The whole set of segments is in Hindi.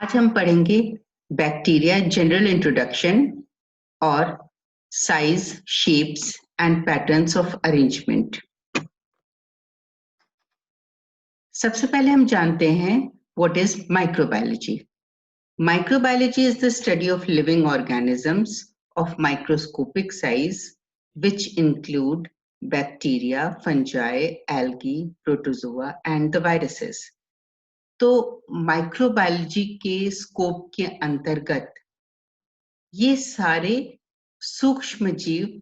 आज हम पढ़ेंगे बैक्टीरिया जनरल इंट्रोडक्शन और size, shapes and patterns of arrangement. सबसे पहले हम जानते हैं what is microbiology. Microbiology is the study of living organisms of microscopic size which include bacteria, fungi, algae, protozoa and the viruses। तो माइक्रोबायोलॉजी के स्कोप के अंतर्गत ये सारे सूक्ष्म जीव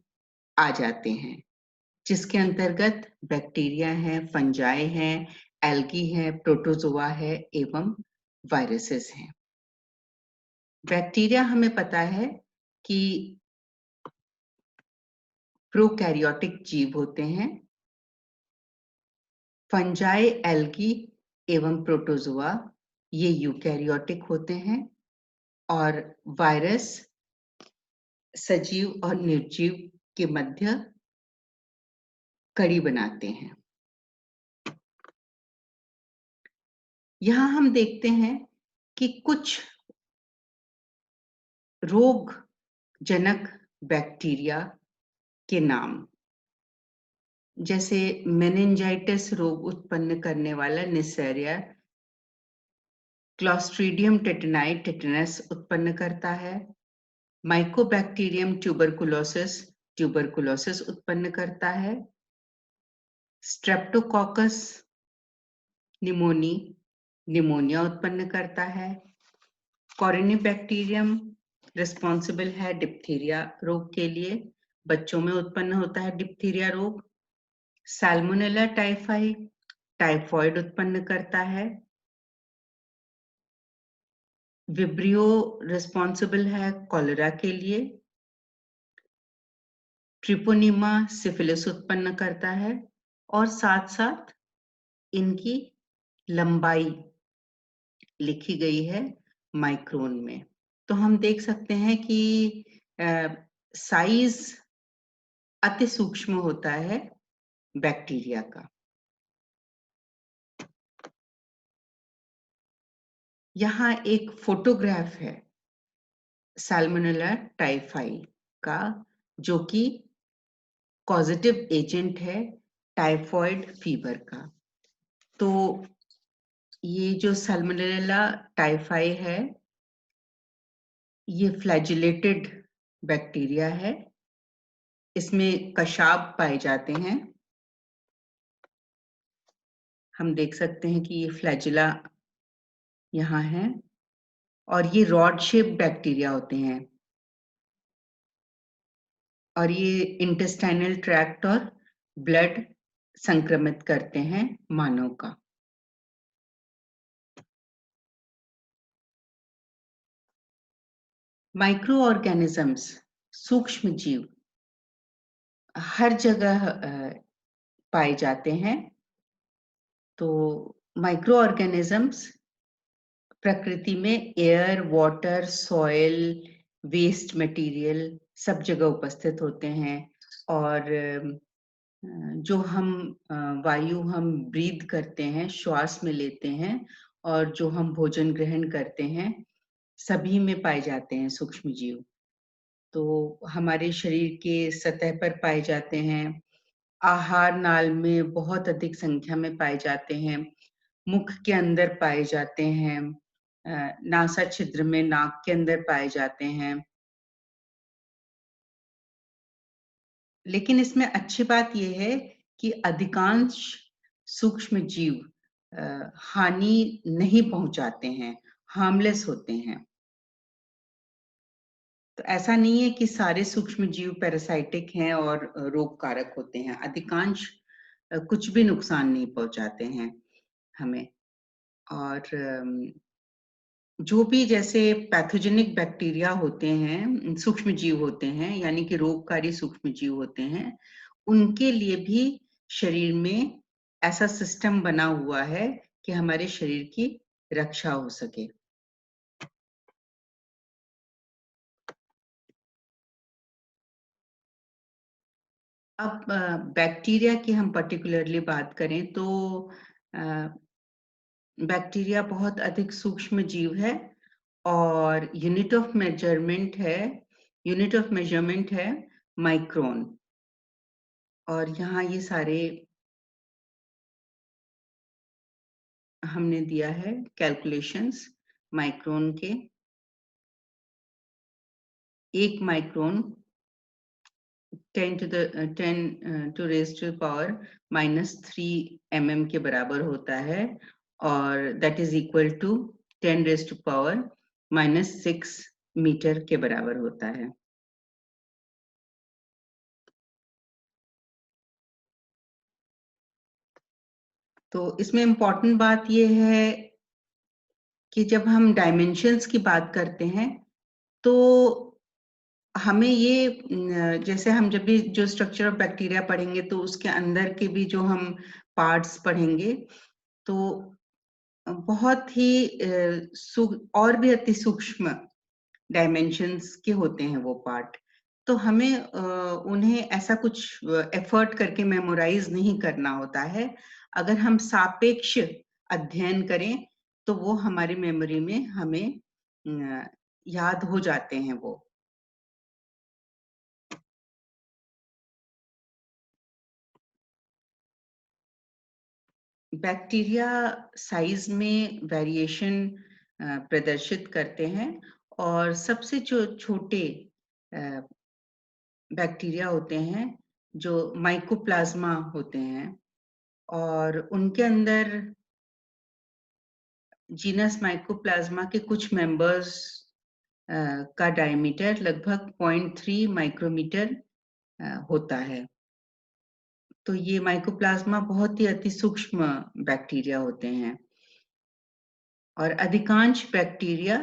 आ जाते हैं, जिसके अंतर्गत बैक्टीरिया है, फंजाई है, एल्गी है, प्रोटोजोआ है एवं वायरसेस हैं। बैक्टीरिया हमें पता है कि प्रोकैरियोटिक जीव होते हैं। फंजाई, एल्गी एवं प्रोटोजोआ ये यूकैरियोटिक होते हैं और वायरस सजीव और निर्जीव के मध्य कड़ी बनाते हैं। यहाँ हम देखते हैं कि कुछ रोगजनक बैक्टीरिया के नाम, जैसे मेनिंजाइटिस रोग उत्पन्न करने वाला निसेरिया क्लॉस्ट्रीडियम टेटनाई टेटनस उत्पन्न करता है। माइकोबैक्टीरियम ट्यूबरकुलोसिस उत्पन्न करता है। स्ट्रेप्टोकोकस निमोनिया उत्पन्न करता है। कॉरिनीबैक्टीरियम रिस्पॉन्सिबल है डिप्थीरिया रोग के लिए, बच्चों में उत्पन्न होता है डिप्थीरिया रोग। सैल्मोनेला टाइफाई टाइफॉइड उत्पन्न करता है। विब्रियो रिस्पॉन्सिबल है कॉलेरा के लिए। ट्रिपोनिमा सिफिलिस उत्पन्न करता है और साथ साथ इनकी लंबाई लिखी गई है माइक्रोन में। तो हम देख सकते हैं कि साइज अति सूक्ष्म होता है बैक्टीरिया का। यहाँ एक फोटोग्राफ है सैल्मोनेला टाइफाई का, जो कि कॉजेटिव एजेंट है टाइफॉइड फीवर का। तो ये जो सैल्मोनेला टाइफाई है, ये फ्लैजिलेटेड बैक्टीरिया है। इसमें कशाब पाए जाते हैं। हम देख सकते हैं कि ये फ्लैजिला यहाँ है और ये रॉड शेप बैक्टीरिया होते हैं और ये इंटेस्टाइनल ट्रैक्ट और ब्लड संक्रमित करते हैं मानव का। माइक्रो ऑर्गेनिजम्स सूक्ष्म जीव हर जगह पाए जाते हैं। तो माइक्रो ऑर्गेनिजम्स प्रकृति में air, water, soil, waste material सब जगह उपस्थित होते हैं और जो हम वायु हम ब्रीथ करते हैं, श्वास में लेते हैं और जो हम भोजन ग्रहण करते हैं, सभी में पाए जाते हैं सूक्ष्म जीव। तो हमारे शरीर के सतह पर पाए जाते हैं, आहार नाल में बहुत अधिक संख्या में पाए जाते हैं, मुख के अंदर पाए जाते हैं, नासा छिद्र में नाक के अंदर पाए जाते हैं। लेकिन इसमें अच्छी बात यह है कि अधिकांश सूक्ष्म जीव हानि नहीं पहुंचाते हैं, हार्मलेस होते हैं। तो ऐसा नहीं है कि सारे सूक्ष्म जीव पैरासाइटिक हैं और रोग कारक होते हैं। अधिकांश कुछ भी नुकसान नहीं पहुंचाते हैं हमें। और जो भी जैसे पैथोजेनिक बैक्टीरिया होते हैं, सूक्ष्म जीव होते हैं, यानी कि रोगकारी सूक्ष्म जीव होते हैं, उनके लिए भी शरीर में ऐसा सिस्टम बना हुआ है कि हमारे शरीर की रक्षा हो सके। अब बैक्टीरिया की हम पर्टिकुलरली बात करें तो बैक्टीरिया बहुत अधिक सूक्ष्म जीव है और यूनिट ऑफ मेजरमेंट है माइक्रोन। और यहाँ ये सारे हमने दिया है कैलकुलेशंस माइक्रोन के। 1 micron 10 to raise to power -3 mm के बराबर होता है, और that is equal to 10 raise to power -6 metre के बराबर होता है। तो इसमें इम्पोर्टेंट बात यह है कि जब हम डायमेंशंस की बात करते हैं तो हमें ये जैसे हम जब भी जो स्ट्रक्चर ऑफ बैक्टीरिया पढ़ेंगे तो उसके अंदर के भी जो हम पार्ट्स पढ़ेंगे तो बहुत ही और भी अति सूक्ष्म डायमेंशंस के होते हैं वो पार्ट। तो हमें उन्हें ऐसा कुछ एफर्ट करके मेमोराइज नहीं करना होता है। अगर हम सापेक्ष अध्ययन करें तो वो हमारी मेमोरी में हमें याद हो जाते हैं वो। बैक्टीरिया साइज में वेरिएशन प्रदर्शित करते हैं, और सबसे जो छोटे बैक्टीरिया होते हैं जो माइकोप्लाज्मा होते हैं, और उनके अंदर जीनस माइकोप्लाज्मा के कुछ मेंबर्स का डायमीटर लगभग 0.3 माइक्रोमीटर होता है। तो ये माइकोप्लाज्मा बहुत ही अति सूक्ष्म बैक्टीरिया होते हैं, और अधिकांश बैक्टीरिया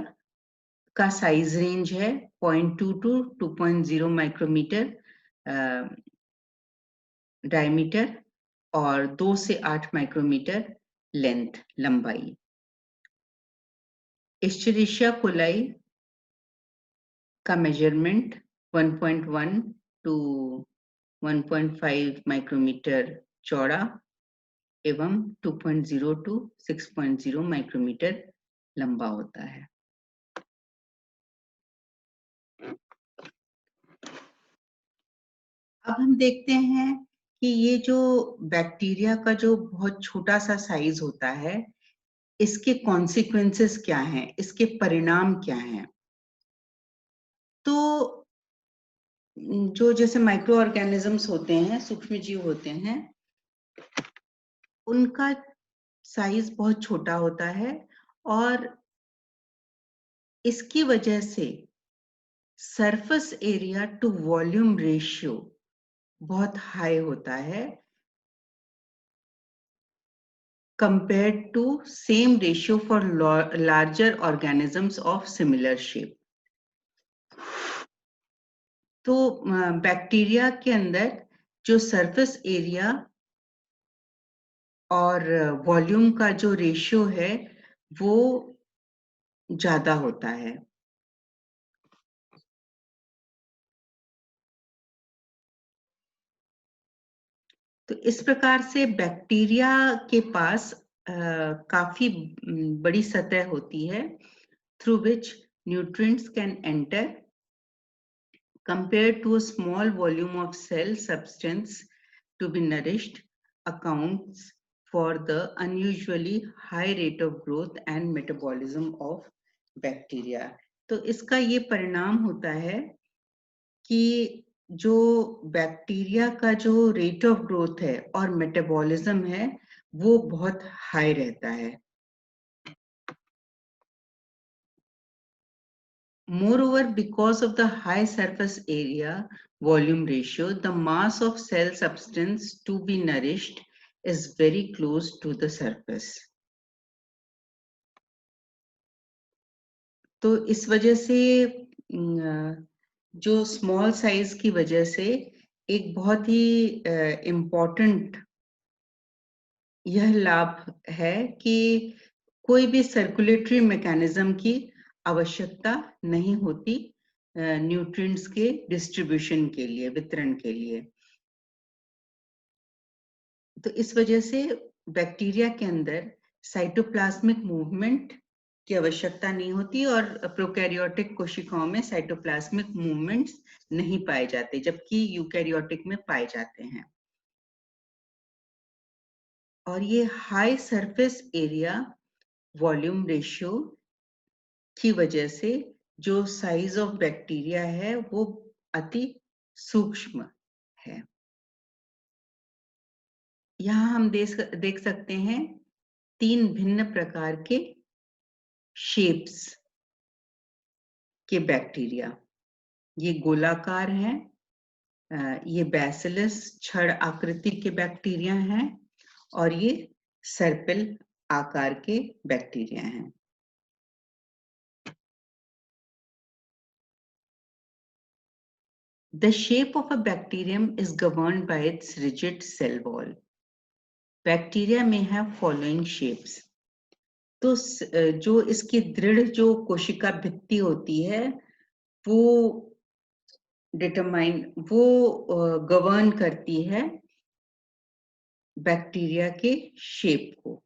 का साइज रेंज है 0.2 टू 2.0 माइक्रोमीटर डायमीटर, और 2 से 8 माइक्रोमीटर लंबाई। एस्चेरिशिया कोलाई का मेजरमेंट 1.1 टू 1.5 माइक्रोमीटर चौड़ा एवं 2.0 टू 6.0 माइक्रोमीटर लंबा होता है। अब हम देखते हैं कि ये जो बैक्टीरिया का जो बहुत छोटा सा साइज होता है, इसके कॉन्सिक्वेंसेस क्या हैं, इसके परिणाम क्या हैं। तो जो जैसे माइक्रो ऑर्गेनिजम्स होते हैं, सूक्ष्म जीव होते हैं, उनका साइज बहुत छोटा होता है, और इसकी वजह से surface area to volume ratio बहुत हाई होता है compared to same ratio for larger organisms of similar shape. तो बैक्टीरिया के अंदर जो सरफेस एरिया और वॉल्यूम का जो रेशियो है वो ज्यादा होता है। तो इस प्रकार से बैक्टीरिया के पास काफी बड़ी सतह होती है through which nutrients can enter, compared to a small volume of cell substance to be nourished, accounts for the unusually high rate of growth and metabolism of bacteria. तो इसका ये परिणाम होता है कि जो बैक्टीरिया का जो रेट ऑफ ग्रोथ है और मेटाबॉलिज्म है वो बहुत हाई रहता है। Moreover, because of the high surface area volume ratio, the mass of cell substance to be nourished is very close to the surface. तो इस वजह से जो स्मॉल साइज की वजह से एक बहुत ही इम्पोर्टेंट यह लाभ है कि कोई भी सर्कुलेटरी मैकेनिज्म की आवश्यकता नहीं होती न्यूट्रिएंट्स के डिस्ट्रीब्यूशन के लिए, वितरण के लिए। तो इस वजह से बैक्टीरिया के अंदर साइटोप्लाज्मिक मूवमेंट की आवश्यकता नहीं होती और प्रोकैरियोटिक कोशिकाओं में साइटोप्लाज्मिक मूवमेंट्स नहीं पाए जाते, जबकि यूकैरियोटिक में पाए जाते हैं। और ये high surface area volume ratio की वजह से जो साइज ऑफ बैक्टीरिया है वो अति सूक्ष्म है। यहाँ हम देख सकते हैं 3 भिन्न प्रकार के शेप्स के बैक्टीरिया। ये गोलाकार हैं, ये बैसिलस छड़ आकृति के बैक्टीरिया हैं और ये सर्पिल आकार के बैक्टीरिया हैं। The shape of a bacterium is governed by its rigid cell wall. Bacteria may have following shapes. तो जो इसकी दृढ़ जो कोशिका भित्ति होती है वो गवर्न करती है बैक्टीरिया के शेप को।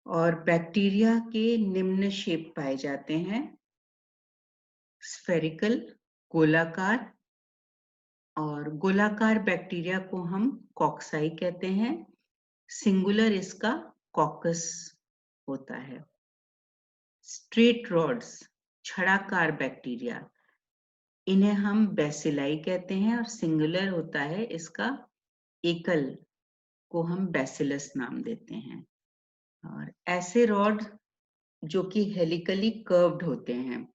और बैक्टीरिया के निम्न शेप पाए जाते हैं: स्फेरिकल, गोलाकार, और गोलाकार बैक्टीरिया को हम कॉक्साई कहते हैं। सिंगुलर इसका कॉकस होता है। स्ट्रेट रॉड्स, छड़ाकार बैक्टीरिया, इन्हें हम बैसिलाई कहते हैं और सिंगुलर होता है इसका एकल को हम बैसिलस नाम देते हैं। और ऐसे रॉड जो कि हेलिकली कर्व्ड होते हैं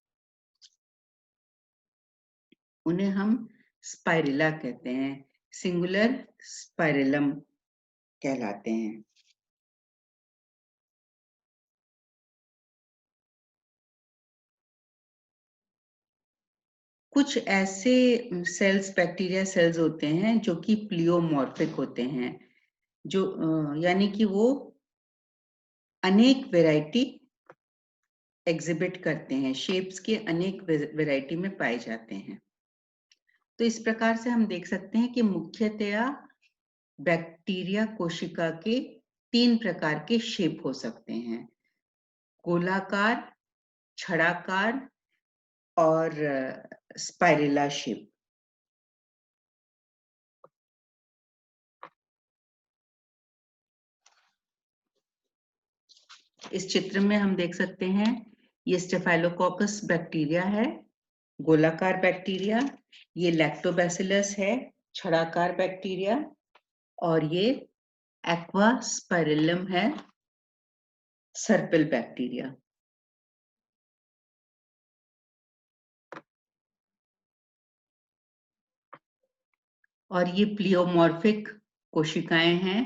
उन्हें हम स्पाइरिला कहते हैं, सिंगुलर स्पाइरिलम कहलाते हैं। कुछ ऐसे सेल्स, बैक्टीरिया सेल्स होते हैं जो कि प्लियोमॉर्फिक होते हैं, जो यानी कि वो अनेक वैरायटी एग्जिबिट करते हैं, शेप्स के अनेक वैरायटी में पाए जाते हैं। तो इस प्रकार से हम देख सकते हैं कि मुख्यतया बैक्टीरिया कोशिका के 3 प्रकार के शेप हो सकते हैं: गोलाकार, छड़ाकार और स्पाइरेला शेप। इस चित्र में हम देख सकते हैं ये स्टेफाइलोकोकस बैक्टीरिया है, गोलाकार बैक्टीरिया, ये लैक्टोबैसिलस है, छड़ाकार बैक्टीरिया, और ये एक्वा स्पाइरिलम है, सर्पिल बैक्टीरिया। और ये प्लियोमॉर्फिक कोशिकाएं हैं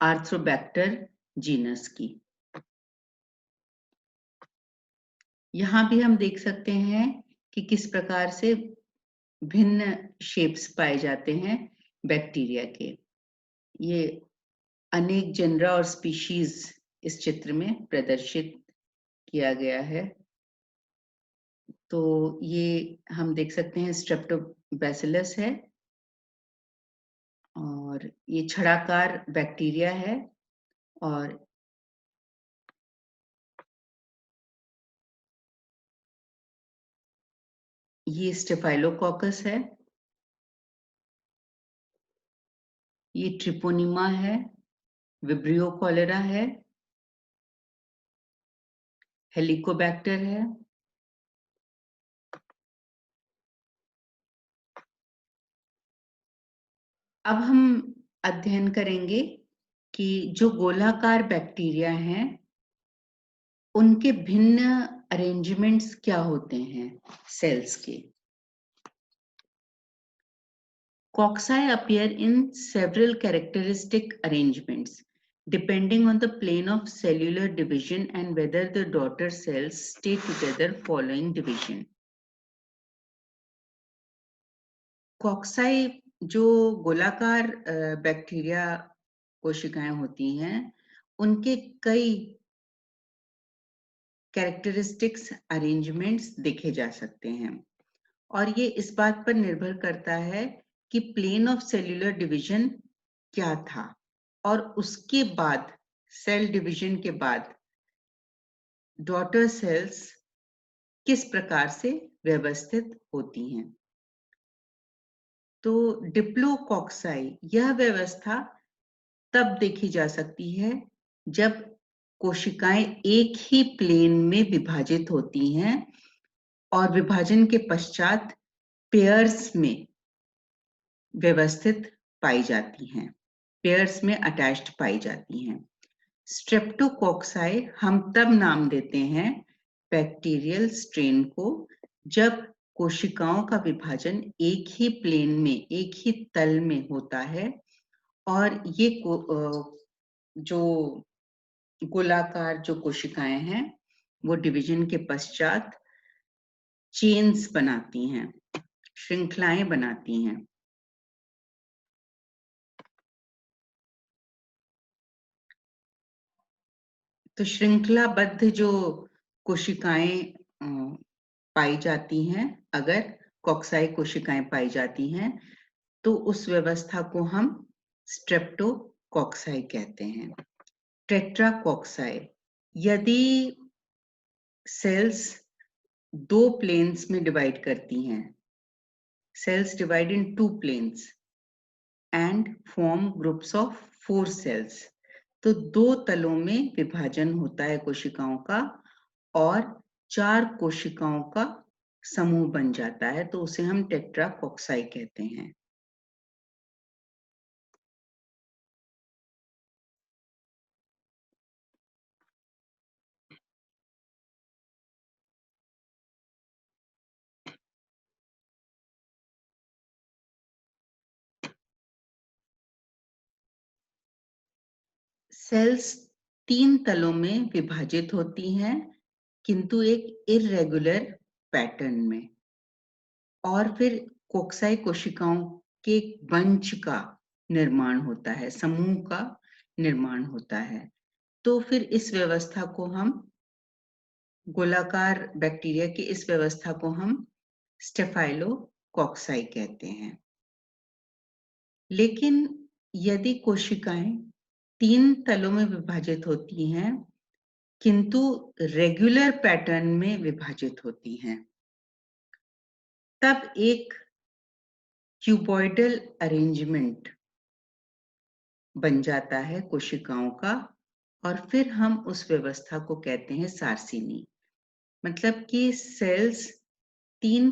आर्थ्रोबैक्टर जीनस की। यहाँ भी हम देख सकते हैं कि किस प्रकार से भिन्न शेप्स पाए जाते हैं बैक्टीरिया के। ये अनेक जेनरा और स्पीशीज इस चित्र में प्रदर्शित किया गया है। तो ये हम देख सकते हैं स्ट्रेप्टोबैसिलस है और ये छड़ाकार बैक्टीरिया है, और ये स्टेफाइलोकोकस है, ये ट्रिपोनिमा है, विब्रियो कॉलेरा है, हेलिकोबैक्टर है। अब हम अध्ययन करेंगे कि जो गोलाकार बैक्टीरिया हैं उनके भिन्न अरेंजमेंट्स क्या होते हैं सेल्स के। Cocci appear in several characteristic arrangements depending on the plane of cellular division and whether the daughter cells stay together following division. Cocci जो गोलाकार बैक्टीरिया कोशिकाएं होती हैं उनके कई कैरेक्टरिस्टिक्स अरेंजमेंट्स देखे जा सकते हैं, और ये इस बात पर निर्भर करता है कि प्लेन ऑफ सेल्यूलर डिवीजन क्या था और उसके बाद सेल डिवीजन के बाद डॉटर सेल्स किस प्रकार से व्यवस्थित होती हैं। तो डिप्लोकॉक्साई यह व्यवस्था तब देखी जा सकती है जब कोशिकाएं एक ही प्लेन में विभाजित होती हैं और विभाजन के पश्चात पेयर्स में व्यवस्थित पाई जाती हैं, पेयर्स में अटैच्ड पाई जाती हैं। स्ट्रेप्टोकॉक्साई हम तब नाम देते हैं बैक्टीरियल स्ट्रेन को जब कोशिकाओं का विभाजन एक ही प्लेन में, एक ही तल में होता है और ये जो गोलाकार जो कोशिकाएं हैं वो डिवीजन के पश्चात चेन्स बनाती हैं, श्रृंखलाएं बनाती हैं। तो श्रृंखलाबद्ध जो कोशिकाएं पाई जाती हैं, अगर कॉक्साई कोशिकाएं पाई जाती हैं तो उस व्यवस्था को हम स्ट्रेप्टोकॉक्साई कहते हैं। टेट्राकॉक्साई, यदि सेल्स दो प्लेन्स में डिवाइड करती हैं, cells divide into planes and form groups of 4 cells, तो दो तलों में विभाजन होता है कोशिकाओं का और 4 कोशिकाओं का समूह बन जाता है, तो उसे हम टेट्राकॉक्साई कहते हैं। सेल्स 3 तलों में विभाजित होती हैं, किंतु एक इर्रेगुलर पैटर्न में, और फिर कोक्साई कोशिकाओं के एक बंच का निर्माण होता है, समूह का निर्माण होता है। तो फिर इस व्यवस्था को हम गोलाकार बैक्टीरिया की इस व्यवस्था को हम स्टेफाइलोकॉक्साई कहते हैं। लेकिन यदि कोशिकाएं 3 तलों में विभाजित होती हैं किंतु रेगुलर पैटर्न में विभाजित होती हैं, तब एक क्यूबॉइडल अरेंजमेंट बन जाता है कोशिकाओं का और फिर हम उस व्यवस्था को कहते हैं सार्सिनी। मतलब कि सेल्स 3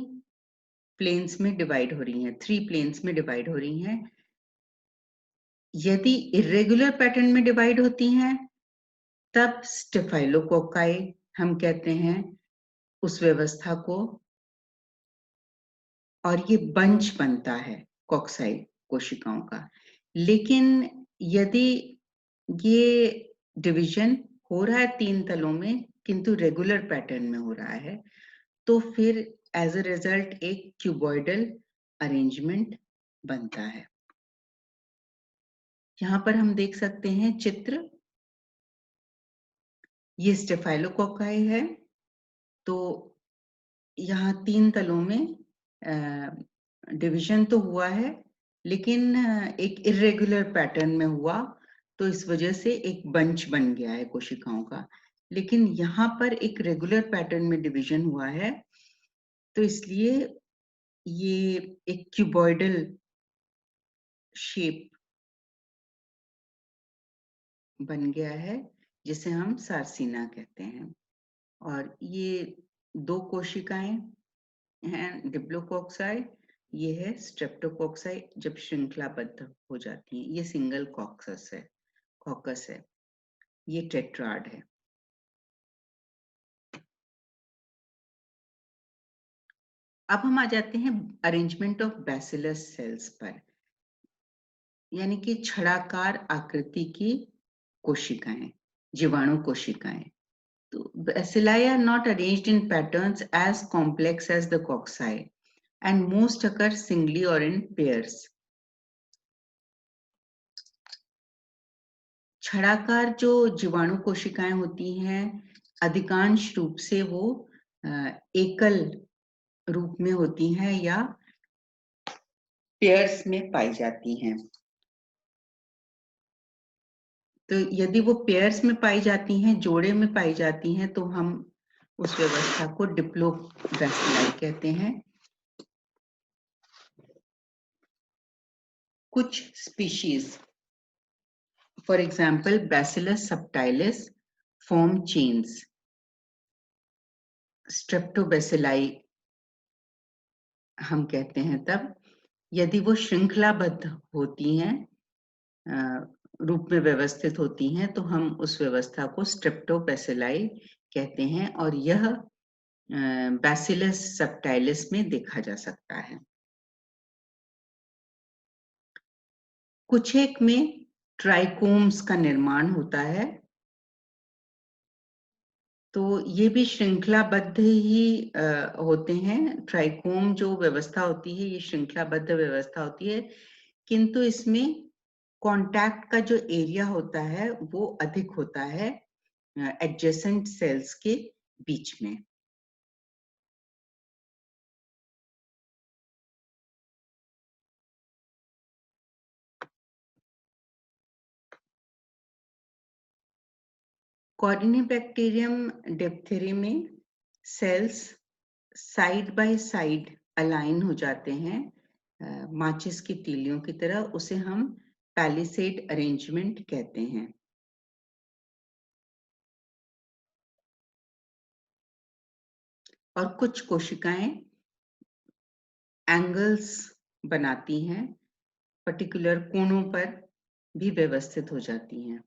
प्लेन्स में डिवाइड हो रही हैं, 3 प्लेन्स में डिवाइड हो रही हैं। यदि इरेगुलर पैटर्न में डिवाइड होती हैं तब स्टेफाइलोकोकाई हम कहते हैं उस व्यवस्था को, और ये बंच बनता है कॉक्साई कोशिकाओं का। लेकिन यदि ये डिवीजन हो रहा है 3 तलों में किंतु रेगुलर पैटर्न में हो रहा है, तो फिर एज अ रिजल्ट एक क्यूबॉइडल अरेंजमेंट बनता है। यहाँ पर हम देख सकते हैं चित्र, ये स्टेफाइलोकोकाई है। तो यहाँ 3 तलों में डिवीजन तो हुआ है, लेकिन एक इरेगुलर पैटर्न में हुआ, तो इस वजह से एक बंच बन गया है कोशिकाओं का। लेकिन यहाँ पर एक रेगुलर पैटर्न में डिवीजन हुआ है, तो इसलिए ये एक क्यूबॉइडल शेप बन गया है, जिसे हम सार्सिना कहते हैं। और ये 2 कोशिकाएं हैं डिप्लोकॉक्साई, ये है स्ट्रेप्टोकॉक्साई जब श्रृंखलाबद्ध हो जाती हैं। ये सिंगल कॉकस है, ये टेट्राड है। अब हम आ जाते हैं अरेंजमेंट ऑफ बैसिलस सेल्स पर, यानी कि छड़ाकार आकृति की कोशिकाएं, जीवाणु कोशिकाएं। तो bacilli are not arranged in patterns as complex as the cocci and most occur singly or in pairs. छड़ाकार जो जीवाणु कोशिकाएं होती हैं, अधिकांश रूप से वो एकल रूप में होती हैं या पेयर्स में पाई जाती हैं। तो यदि वो पेयर्स में पाई जाती हैं, जोड़े में पाई जाती हैं, तो हम उस व्यवस्था को डिप्लोबैसिलाई कहते हैं। कुछ species, for example bacillus subtilis, form chains. Streptobacilli हम कहते हैं तब यदि वो श्रृंखलाबद्ध होती हैं, रूप में व्यवस्थित होती हैं, तो हम उस व्यवस्था को स्ट्रेप्टोबैसिलाई कहते हैं, और यह बैसिलस सबटाइलिस में देखा जा सकता है। कुछ एक में ट्राइकोम्स का निर्माण होता है, तो ये भी श्रृंखलाबद्ध ही होते हैं। ट्राइकोम जो व्यवस्था होती है, ये श्रृंखलाबद्ध व्यवस्था होती है, किंतु इसमें कांटेक्ट का जो एरिया होता है वो अधिक होता है एडजेसेंट सेल्स के बीच में। कॉर्डिनेबैक्टीरियम डिप्थेरी में cells side by side align हो जाते हैं, माचिस की तीलियों की तरह। उसे हम पैलिसेड अरेंजमेंट कहते हैं। और कुछ कोशिकाएं एंगल्स बनाती हैं, पर्टिकुलर कोणों पर भी व्यवस्थित हो जाती हैं।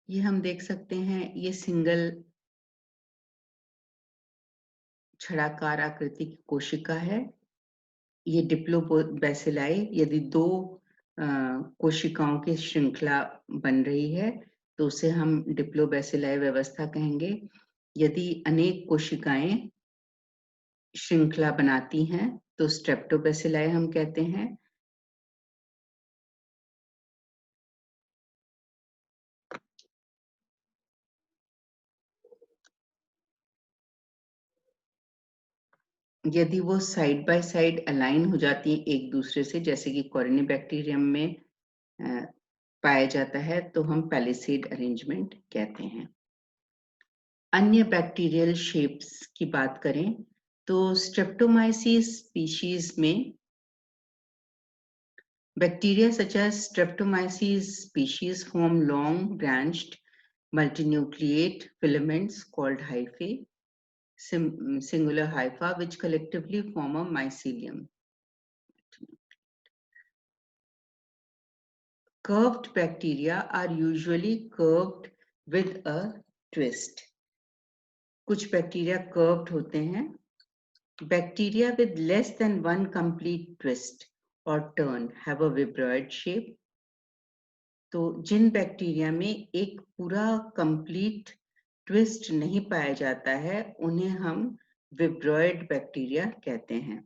ये हम देख सकते हैं, ये सिंगल छड़ाकार आकृति की कोशिका है। ये डिप्लोबैसिलाई, यदि दो कोशिकाओं की श्रृंखला बन रही है तो उसे हम डिप्लोबैसिलाई व्यवस्था कहेंगे। यदि अनेक कोशिकाएं श्रृंखला बनाती हैं तो स्ट्रेप्टोबैसिलाई हम कहते हैं। यदि वो साइड बाय साइड अलाइन हो जाती है एक दूसरे से, जैसे कि कॉर्निबैक्टीरियम में पाया जाता है, तो हम पैलिसेड अरेंजमेंट कहते हैं। अन्य बैक्टीरियल शेप्स की बात करें तो स्ट्रेप्टोमाइसीस स्पीशीज में bacteria such as Streptomyces species form long branched multinucleate filaments called hyphae, singular hypha, which collectively form a mycelium. Curved bacteria are usually curved with a twist. कुछ बैक्टीरिया कर्व्ड होते हैं। Bacteria with less than one complete twist or turn have a vibroid shape. तो जिन बैक्टीरिया में एक पूरा कंप्लीट ट्विस्ट नहीं पाया जाता है, उन्हें हम विब्रॉइड बैक्टीरिया कहते हैं।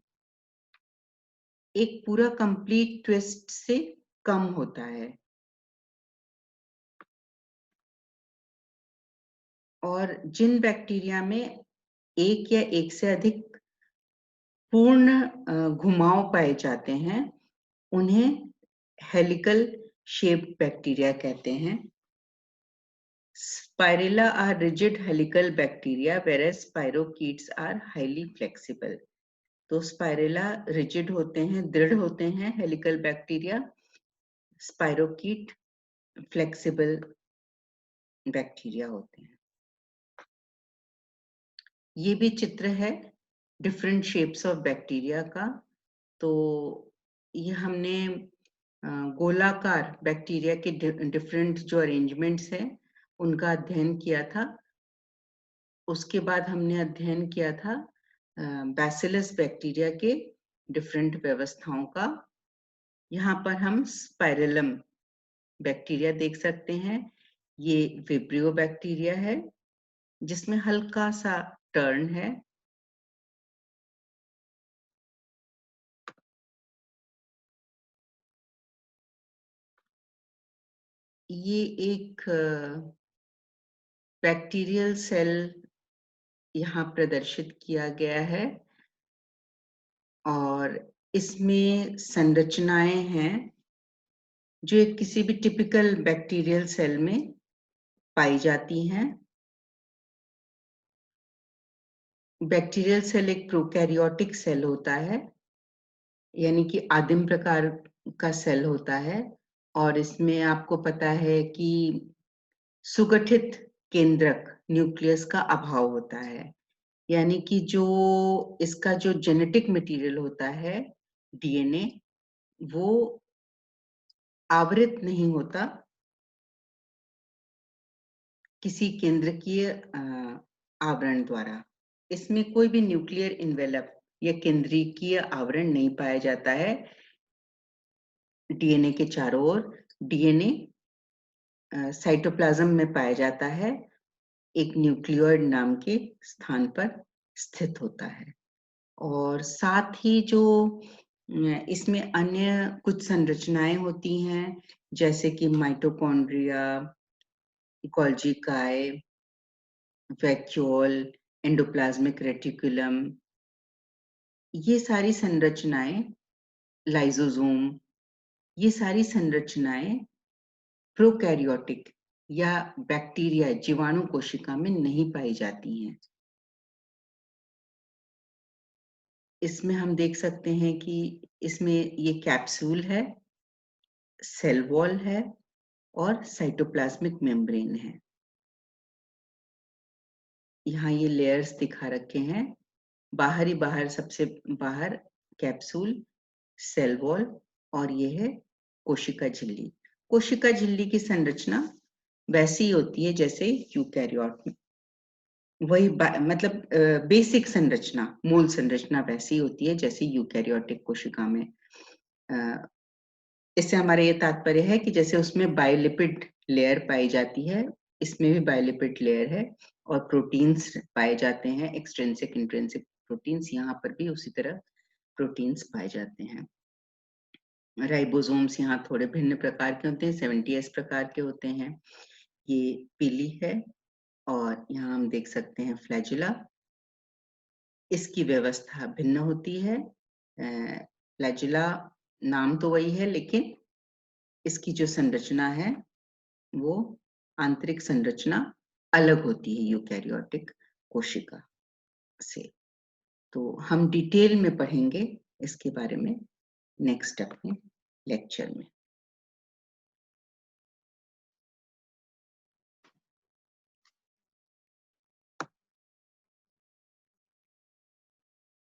एक पूरा कंप्लीट ट्विस्ट से कम होता है। और जिन बैक्टीरिया में एक या एक से अधिक पूर्ण घुमाव पाए जाते हैं, उन्हें हेलिकल शेप्ड बैक्टीरिया कहते हैं। Spirilla are rigid helical bacteria, whereas spirochetes are highly flexible. तो स्पाइरेला रिजिड होते हैं, दृढ़ होते हैं helical bacteria. Spirochaete flexible bacteria होते हैं। ये भी चित्र है डिफरेंट शेप्स ऑफ बैक्टीरिया का। तो ये हमने गोलाकार बैक्टीरिया के डिफरेंट जो अरेंजमेंट्स हैं उनका अध्ययन किया था। उसके बाद हमने अध्ययन किया था बैसिलस बैक्टीरिया के डिफरेंट व्यवस्थाओं का। यहाँ पर हम स्पाइरलम बैक्टीरिया देख सकते हैं। ये विब्रियो बैक्टीरिया है जिसमें हल्का सा टर्न है। ये एक बैक्टीरियल सेल यहाँ प्रदर्शित किया गया है और इसमें संरचनाएं हैं जो एक किसी भी टिपिकल बैक्टीरियल सेल में पाई जाती हैं। बैक्टीरियल सेल एक प्रोकैरियोटिक सेल होता है, यानी कि आदिम प्रकार का सेल होता है, और इसमें आपको पता है कि सुगठित केंद्रक न्यूक्लियस का अभाव होता है, यानी कि जो इसका जो जेनेटिक मटेरियल होता है, डीएनए, वो आवृत नहीं होता किसी केंद्रकीय आवरण द्वारा। इसमें कोई भी न्यूक्लियर इन्वेलप या केंद्रीकीय आवरण नहीं पाया जाता है। डीएनए के चारों ओर डीएनए साइटोप्लाज्म में पाया जाता है, एक न्यूक्लियोइड नाम के स्थान पर स्थित होता है। और साथ ही जो इसमें अन्य कुछ संरचनाएं होती हैं, जैसे कि माइटोकॉन्ड्रिया, गोल्जी काय, वैक्यूल, एंडोप्लाज्मिक रेटिकुलम, ये सारी संरचनाएं, लाइसोसोम, ये सारी संरचनाएं प्रोकैरियोटिक या बैक्टीरिया जीवाणु कोशिका में नहीं पाई जाती हैं। इसमें हम देख सकते हैं कि इसमें ये कैप्सूल है, सेल वॉल है और साइटोप्लाज्मिक मेम्ब्रेन है। यहाँ ये लेयर्स दिखा रखे हैं। बाहर सबसे बाहर कैप्सूल, सेल वॉल, और ये है कोशिका झिल्ली। कोशिका झिल्ली की संरचना वैसी होती है जैसे यूकैरियोट में, वही मतलब बेसिक संरचना, मूल संरचना वैसी होती है जैसे यूकैरियोटिक कोशिका में। इससे हमारा ये तात्पर्य है कि जैसे उसमें बायोलिपिड लेयर पाई जाती है, इसमें भी बायोलिपिड लेयर है, और प्रोटीन्स पाए जाते हैं, एक्सट्रिंसिक इंट्रिंसिक प्रोटीन्स, यहाँ पर भी उसी तरह प्रोटीन्स पाए जाते हैं। राइबोसोम्स यहाँ थोड़े भिन्न प्रकार के होते हैं, 70S प्रकार के होते हैं। ये पीली है, और यहाँ हम देख सकते हैं फ्लैजुला। इसकी व्यवस्था भिन्न होती है। फ्लैजुला नाम तो वही है, लेकिन इसकी जो संरचना है वो आंतरिक संरचना अलग होती है यूकैरियोटिक कोशिका से। तो हम डिटेल में पढ़ेंगे इसके बारे में नेक्स्ट अपने लेक्चर में।